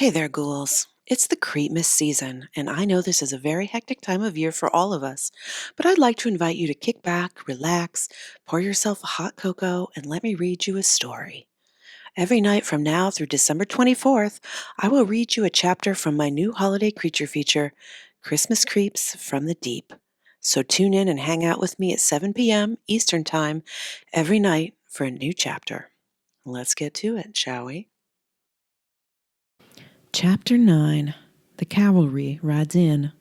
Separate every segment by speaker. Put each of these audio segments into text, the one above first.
Speaker 1: Hey there, ghouls. It's the Creepmas season, and I know this is a very hectic time of year for all of us, but I'd like to invite you to kick back, relax, pour yourself a hot cocoa, and let me read you a story. Every night from now through December 24th, I will read you a chapter from my new holiday creature feature, Christmas Creeps from the Deep. So tune in and hang out with me at 7 p.m. Eastern Time every night for a new chapter. Let's get to it, shall we? Chapter 9. The Cavalry Rides In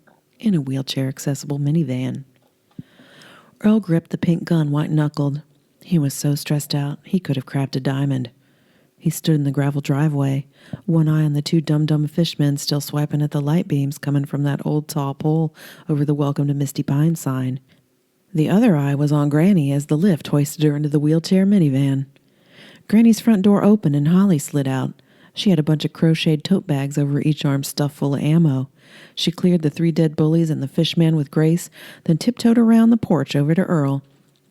Speaker 1: a wheelchair-accessible minivan. Earl gripped the pink gun white-knuckled. He was so stressed out he could have cracked a diamond. He stood in the gravel driveway, one eye on the two dum-dum fishmen still swiping at the light beams coming from that old tall pole over the Welcome to Misty Pines sign. The other eye was on Granny as the lift hoisted her into the wheelchair minivan. Granny's front door opened and Holly slid out. She had a bunch of crocheted tote bags over each arm stuffed full of ammo. She cleared the 3 dead bullies and the fishman with grace, then tiptoed around the porch over to Earl.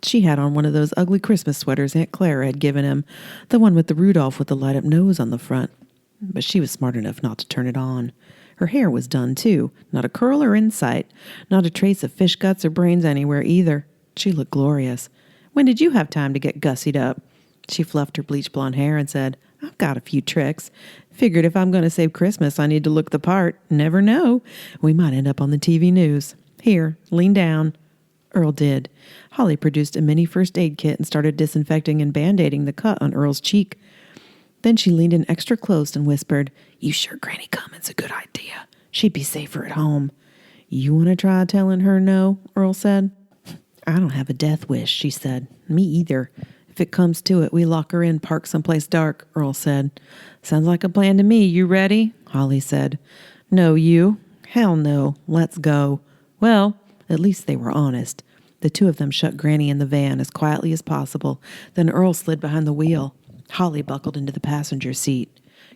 Speaker 1: She had on one of those ugly Christmas sweaters Aunt Clara had given him, the one with the Rudolph with the light-up nose on the front. But she was smart enough not to turn it on. Her hair was done, too. Not a curl or in sight. Not a trace of fish guts or brains anywhere, either. She looked glorious. "When did you have time to get gussied up?" She fluffed her bleach blonde hair and said, "I've got a few tricks. Figured if I'm going to save Christmas, I need to look the part. Never know. We might end up on the TV news. Here, lean down." Earl did. Holly produced a mini first aid kit and started disinfecting and band-aiding the cut on Earl's cheek. Then she leaned in extra close and whispered, "You sure Granny Cummins a good idea? She'd be safer at home." "You want to try telling her no?" Earl said. "I don't have a death wish," she said. "Me either. If it comes to it, we lock her in, park someplace dark," Earl said. "Sounds like a plan to me. You ready?" Holly said. "No, you." "Hell no. Let's go." Well, at least they were honest. The two of them shut Granny in the van as quietly as possible. Then Earl slid behind the wheel. Holly buckled into the passenger seat.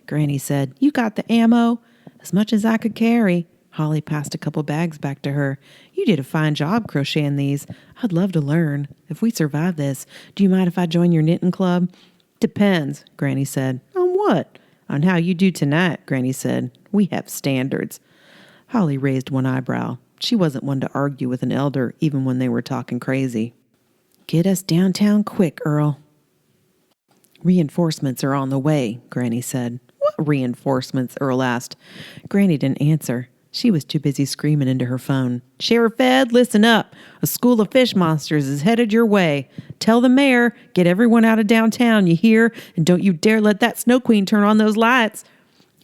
Speaker 1: Granny said, "You got the ammo?" "As much as I could carry." Holly passed a couple bags back to her. "You did a fine job crocheting these. I'd love to learn. If we survive this, do you mind if I join your knitting club?" "Depends," Granny said. "On what?" "On how you do tonight," Granny said. "We have standards." Holly raised one eyebrow. She wasn't one to argue with an elder, even when they were talking crazy. "Get us downtown quick, Earl." "Reinforcements are on the way," Granny said. "What reinforcements?" Earl asked. Granny didn't answer. She was too busy screaming into her phone. "Sheriff Ed, listen up. A school of fish monsters is headed your way. Tell the mayor, get everyone out of downtown, you hear? And don't you dare let that Snow Queen turn on those lights."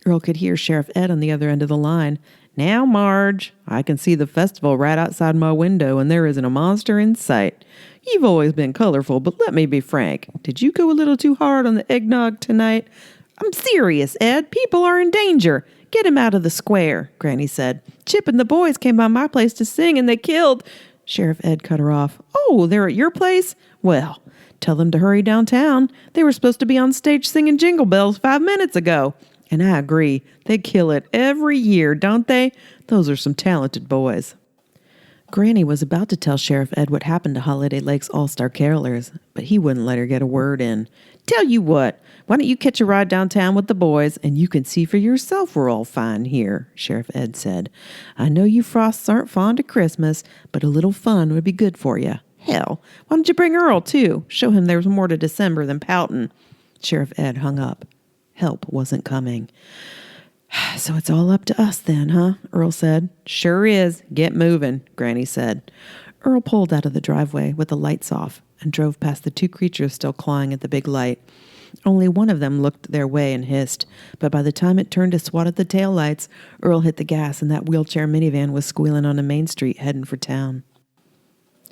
Speaker 1: Earl could hear Sheriff Ed on the other end of the line. "Now, Marge, I can see the festival right outside my window, and there isn't a monster in sight. You've always been colorful, but let me be frank. Did you go a little too hard on the eggnog tonight?" "I'm serious, Ed. People are in danger. Get him out of the square," Granny said. "Chip and the boys came by my place to sing, and they killed—" Sheriff Ed cut her off. "Oh, they're at your place? Well, tell them to hurry downtown. They were supposed to be on stage singing Jingle Bells 5 minutes ago." And I agree. They kill it every year, don't they? Those are some talented boys. Granny was about to tell Sheriff Ed what happened to Holiday Lake's all-star carolers, but he wouldn't let her get a word in. "Tell you what, why don't you catch a ride downtown with the boys, and you can see for yourself we're all fine here," Sheriff Ed said. "I know you Frosts aren't fond of Christmas, but a little fun would be good for you. Hell, why don't you bring Earl, too? Show him there's more to December than pouting." Sheriff Ed hung up. Help wasn't coming. "So it's all up to us then, huh?" Earl said. "Sure is. Get moving," Granny said. Earl pulled out of the driveway with the lights off and drove past the 2 creatures still clawing at the big light. Only one of them looked their way and hissed, but by the time it turned to swat at the taillights, Earl hit the gas and that wheelchair minivan was squealing onto Main Street heading for town.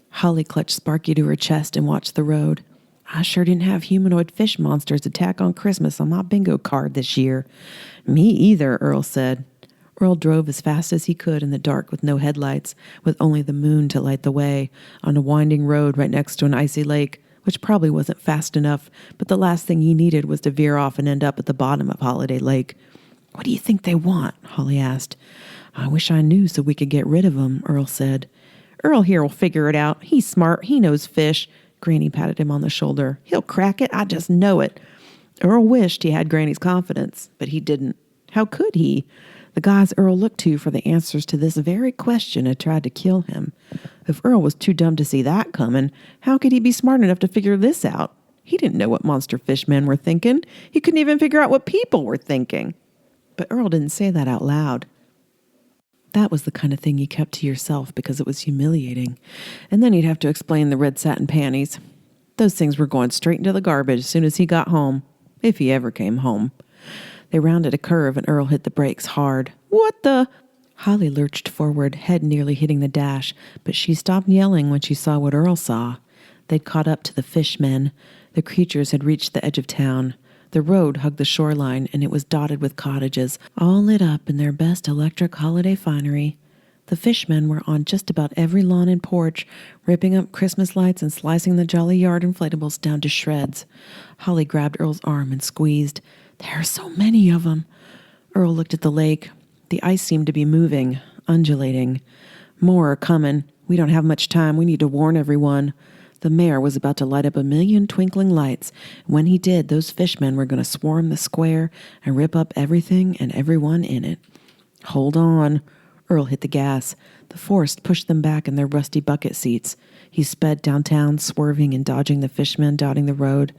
Speaker 1: Holly clutched Sparky to her chest and watched the road. "I sure didn't have humanoid fish monsters attack on Christmas on my bingo card this year." "Me either," Earl said. Earl drove as fast as he could in the dark with no headlights, with only the moon to light the way, on a winding road right next to an icy lake, which probably wasn't fast enough, but the last thing he needed was to veer off and end up at the bottom of Holiday Lake. "What do you think they want?" Holly asked. "I wish I knew so we could get rid of them," Earl said. "Earl here will figure it out. He's smart. He knows fish." Granny patted him on the shoulder. "He'll crack it. I just know it." Earl wished he had Granny's confidence, but he didn't. How could he? The guys Earl looked to for the answers to this very question had tried to kill him. If Earl was too dumb to see that coming, how could he be smart enough to figure this out? He didn't know what monster fishmen were thinking. He couldn't even figure out what people were thinking. But Earl didn't say that out loud. That was the kind of thing you kept to yourself because it was humiliating. And then he'd have to explain the red satin panties. Those things were going straight into the garbage as soon as he got home, if he ever came home. They rounded a curve and Earl hit the brakes hard. What the? Holly lurched forward, head nearly hitting the dash, but she stopped yelling when she saw what Earl saw. They'd caught up to the fishmen. The creatures had reached the edge of town. The road hugged the shoreline, and it was dotted with cottages, all lit up in their best electric holiday finery. The fishmen were on just about every lawn and porch, ripping up Christmas lights and slicing the Jolly Yard inflatables down to shreds. Holly grabbed Earl's arm and squeezed. There are so many of them. Earl looked at the lake. The ice seemed to be moving, undulating. More are coming. We don't have much time. We need to warn everyone. The mayor was about to light up 1,000,000 twinkling lights. When he did, those fishmen were going to swarm the square and rip up everything and everyone in it. Hold on. Earl hit the gas. The force pushed them back in their rusty bucket seats. He sped downtown, swerving and dodging the fishmen dotting the road.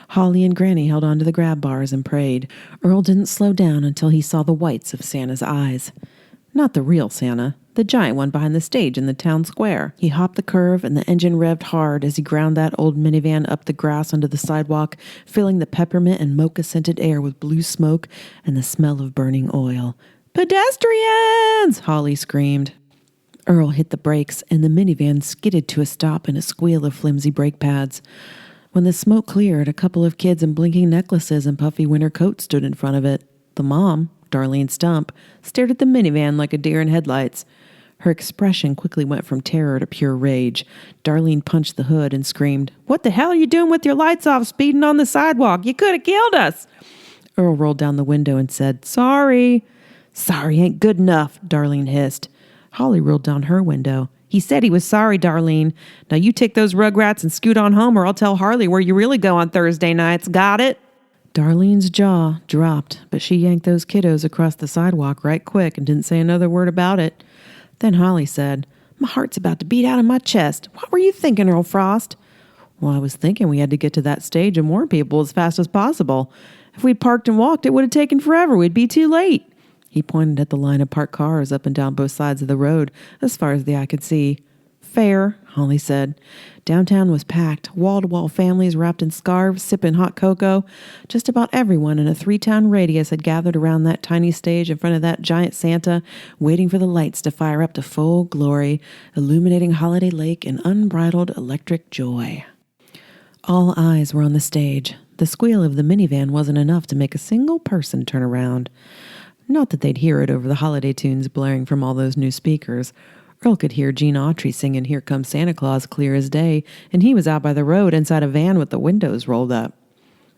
Speaker 1: Holly and Granny held onto the grab bars and prayed. Earl didn't slow down until he saw the whites of Santa's eyes. Not the real Santa, the giant one behind the stage in the town square. He hopped the curve and the engine revved hard as he ground that old minivan up the grass onto the sidewalk, filling the peppermint and mocha-scented air with blue smoke and the smell of burning oil. Pedestrians! Holly screamed. Earl hit the brakes, and the minivan skidded to a stop in a squeal of flimsy brake pads. When the smoke cleared, a couple of kids in blinking necklaces and puffy winter coats stood in front of it. The mom, Darlene Stump, stared at the minivan like a deer in headlights. Her expression quickly went from terror to pure rage. Darlene punched the hood and screamed, "What the hell are you doing with your lights off, speeding on the sidewalk? You could have killed us!" Earl rolled down the window and said, "Sorry." "Sorry ain't good enough," Darlene hissed. Holly rolled down her window. "He said he was sorry, Darlene. Now you take those rugrats and scoot on home, or I'll tell Harley where you really go on Thursday nights. Got it?" Darlene's jaw dropped, but she yanked those kiddos across the sidewalk right quick and didn't say another word about it. Then Holly said, "My heart's about to beat out of my chest. What were you thinking, Earl Frost?" "Well, I was thinking we had to get to that stage and warn people as fast as possible. If we'd parked and walked, it would have taken forever. We'd be too late." He pointed at the line of parked cars up and down both sides of the road, as far as the eye could see. "Fair," Holly said. Downtown was packed, wall-to-wall families wrapped in scarves, sipping hot cocoa. Just about everyone in a 3-town radius had gathered around that tiny stage in front of that giant Santa, waiting for the lights to fire up to full glory, illuminating Holiday Lake in unbridled electric joy. All eyes were on the stage. The squeal of the minivan wasn't enough to make a single person turn around. Not that they'd hear it over the holiday tunes blaring from all those new speakers. Earl could hear Gene Autry singing Here Comes Santa Claus clear as day, and he was out by the road inside a van with the windows rolled up.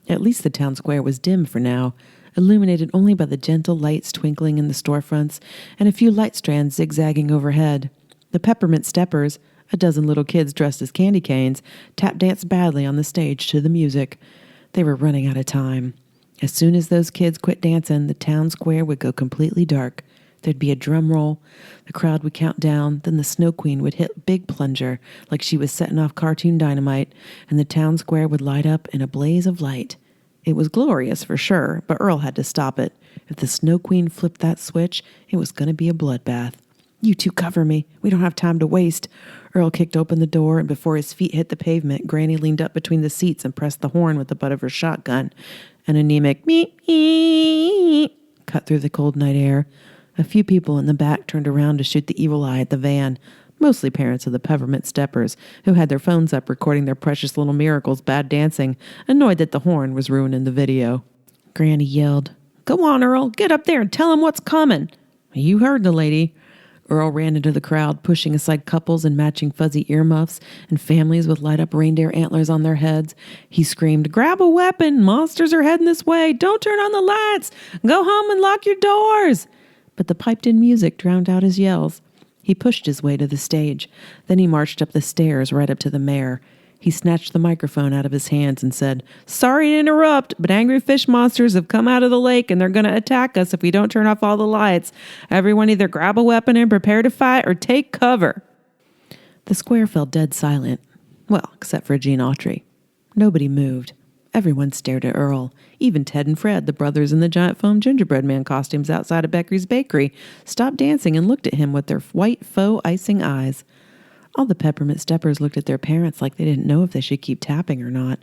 Speaker 1: At least the town square was dim for now, illuminated only by the gentle lights twinkling in the storefronts and a few light strands zigzagging overhead. The peppermint steppers, a dozen little kids dressed as candy canes, tap-danced badly on the stage to the music. They were running out of time. As soon as those kids quit dancing, the town square would go completely dark. There'd be a drum roll, the crowd would count down, then the Snow Queen would hit big plunger like she was setting off cartoon dynamite, and the town square would light up in a blaze of light. It was glorious for sure, but Earl had to stop it. If the Snow Queen flipped that switch, it was going to be a bloodbath. "You two cover me. We don't have time to waste." Earl kicked open the door, and before his feet hit the pavement, Granny leaned up between the seats and pressed the horn with the butt of her shotgun. An anemic meep cut through the cold night air. A few people in the back turned around to shoot the evil eye at the van, mostly parents of the peppermint steppers, who had their phones up recording their precious little miracles bad dancing, annoyed that the horn was ruining the video. Granny yelled, "Go on, Earl, get up there and tell him what's coming." "You heard the lady." Earl ran into the crowd, pushing aside couples in matching fuzzy earmuffs and families with light-up reindeer antlers on their heads. He screamed, "Grab a weapon! Monsters are heading this way! Don't turn on the lights! Go home and lock your doors!" But the piped-in music drowned out his yells. He pushed his way to the stage. Then he marched up the stairs right up to the mayor. He snatched the microphone out of his hands and said, "Sorry to interrupt, but angry fish monsters have come out of the lake and they're going to attack us if we don't turn off all the lights. Everyone either grab a weapon and prepare to fight or take cover." The square fell dead silent. Well, except for Gene Autry. Nobody moved. Everyone stared at Earl. Even Ted and Fred, the brothers in the giant foam gingerbread man costumes outside of Beckery's Bakery, stopped dancing and looked at him with their white faux icing eyes. All the peppermint steppers looked at their parents like they didn't know if they should keep tapping or not.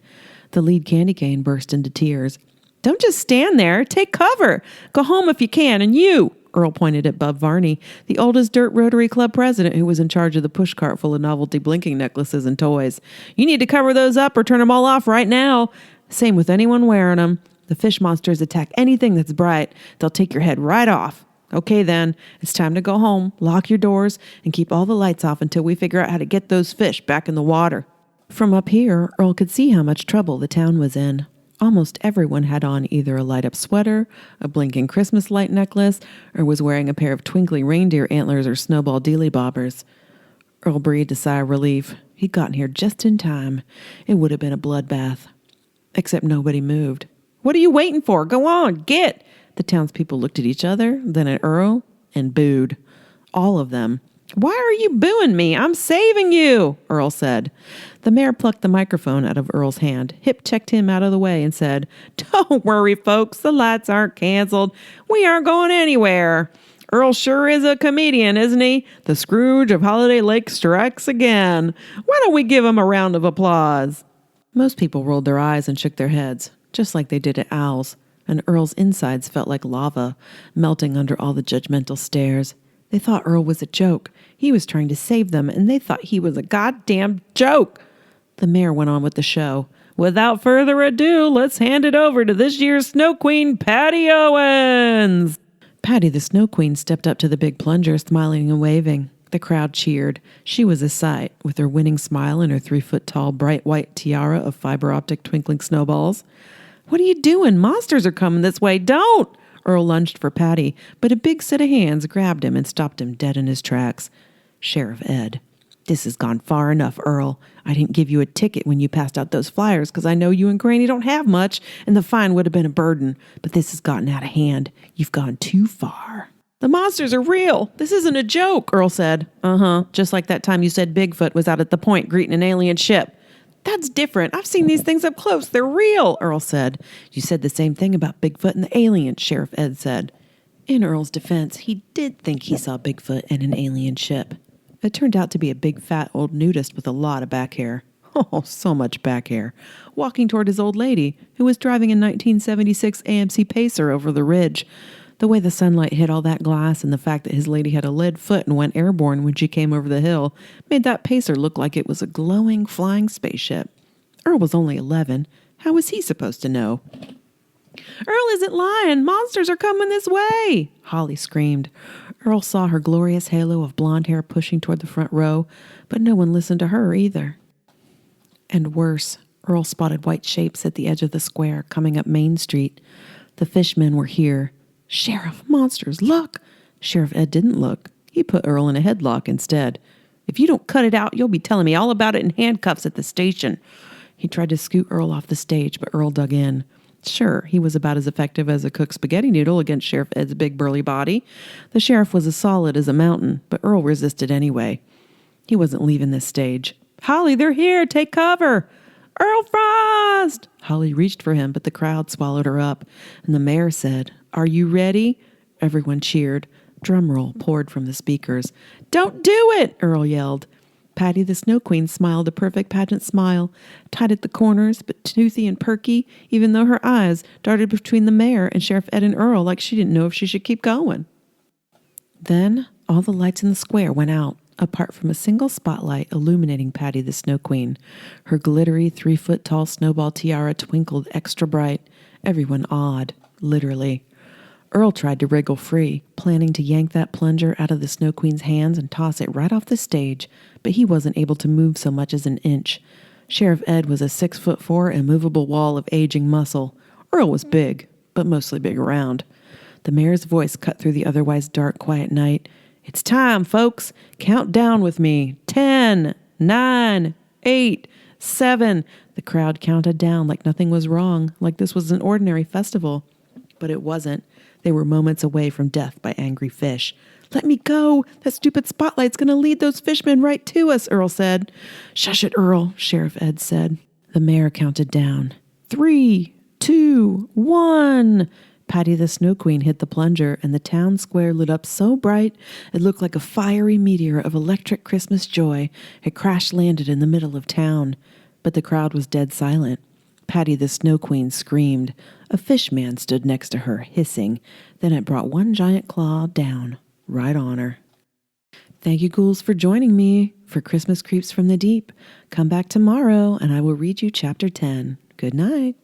Speaker 1: The lead candy cane burst into tears. "Don't just stand there. Take cover. Go home if you can, and you," Earl pointed at Bub Varney, the oldest Dirt Rotary Club president who was in charge of the pushcart full of novelty blinking necklaces and toys. "You need to cover those up or turn them all off right now. Same with anyone wearing them. The fish monsters attack anything that's bright. They'll take your head right off. Okay then, it's time to go home, lock your doors, and keep all the lights off until we figure out how to get those fish back in the water." From up here, Earl could see how much trouble the town was in. Almost everyone had on either a light-up sweater, a blinking Christmas light necklace, or was wearing a pair of twinkly reindeer antlers or snowball dealy-bobbers. Earl breathed a sigh of relief. He'd gotten here just in time. It would have been a bloodbath. Except nobody moved. "What are you waiting for? Go on, get!" The townspeople looked at each other, then at Earl, and booed. All of them. "Why are you booing me? I'm saving you," Earl said. The mayor plucked the microphone out of Earl's hand, hip-checked him out of the way, and said, "Don't worry, folks. The lights aren't canceled. We aren't going anywhere. Earl sure is a comedian, isn't he? The Scrooge of Holiday Lake strikes again. Why don't we give him a round of applause?" Most people rolled their eyes and shook their heads, just like they did at Owl's, and Earl's insides felt like lava, melting under all the judgmental stares. They thought Earl was a joke. He was trying to save them, and they thought he was a goddamn joke. The mayor went on with the show. "Without further ado, let's hand it over to this year's Snow Queen, Patty Owens." Patty the Snow Queen stepped up to the big plunger, smiling and waving. The crowd cheered. She was a sight, with her winning smile and her 3-foot-tall, bright white tiara of fiber-optic twinkling snowballs. "What are you doing? Monsters are coming this way. Don't!" Earl lunged for Patty, but a big set of hands grabbed him and stopped him dead in his tracks. Sheriff Ed. "This has gone far enough, Earl. I didn't give you a ticket when you passed out those flyers because I know you and Granny don't have much, and the fine would have been a burden. But this has gotten out of hand. You've gone too far." "The monsters are real. This isn't a joke," Earl said. Just like that time you said Bigfoot was out at the point greeting an alien ship." "That's different. I've seen these things up close. They're real," Earl said. "You said the same thing about Bigfoot and the alien," Sheriff Ed said. In Earl's defense, he did think he saw Bigfoot and an alien ship. It turned out to be a big fat old nudist with a lot of back hair. Oh, so much back hair. Walking toward his old lady, who was driving a 1976 AMC Pacer over the ridge. The way the sunlight hit all that glass and the fact that his lady had a lead foot and went airborne when she came over the hill made that Pacer look like it was a glowing, flying spaceship. Earl was only 11. How was he supposed to know? "Earl isn't lying. Monsters are coming this way," Holly screamed. Earl saw her glorious halo of blonde hair pushing toward the front row, but no one listened to her either. And worse, Earl spotted white shapes at the edge of the square coming up Main Street. The fishmen were here. "Sheriff, monsters, look!" Sheriff Ed didn't look. He put Earl in a headlock instead. "If you don't cut it out, you'll be telling me all about it in handcuffs at the station." He tried to scoot Earl off the stage, but Earl dug in. Sure, he was about as effective as a cooked spaghetti noodle against Sheriff Ed's big burly body. The sheriff was as solid as a mountain, but Earl resisted anyway. He wasn't leaving this stage. "Holly, they're here! Take cover!" "Earl Frost!" Holly reached for him, but the crowd swallowed her up, and the mayor said, "Are you ready?" Everyone cheered. Drum roll poured from the speakers. "Don't do it!" Earl yelled. Patty the Snow Queen smiled a perfect pageant smile, tight at the corners, but toothy and perky, even though her eyes darted between the mayor and Sheriff Ed and Earl like she didn't know if she should keep going. Then all the lights in the square went out, apart from a single spotlight illuminating Patty the Snow Queen. Her glittery 3-foot-tall snowball tiara twinkled extra bright. Everyone awed, literally. Earl tried to wriggle free, planning to yank that plunger out of the Snow Queen's hands and toss it right off the stage, but he wasn't able to move so much as an inch. Sheriff Ed was a 6'4" immovable wall of aging muscle. Earl was big, but mostly big around. The mayor's voice cut through the otherwise dark, quiet night. "It's time, folks. Count down with me. 10, 9, 8, 7. The crowd counted down like nothing was wrong, like this was an ordinary festival. But it wasn't. They were moments away from death by angry fish. Let me go. That stupid spotlight's going to lead those fishmen right to us, Earl said. Shush it, Earl, Sheriff Ed said. The mayor counted down. 3, 2, 1. Patty the Snow Queen hit the plunger, and the town square lit up so bright it looked like a fiery meteor of electric Christmas joy had crash-landed in the middle of town. But the crowd was dead silent. Patty the Snow Queen screamed. A fish man stood next to her, hissing. Then it brought one giant claw down, right on her. Thank you, ghouls, for joining me for Christmas Creeps from the Deep. Come back tomorrow, and I will read you Chapter 10. Good night.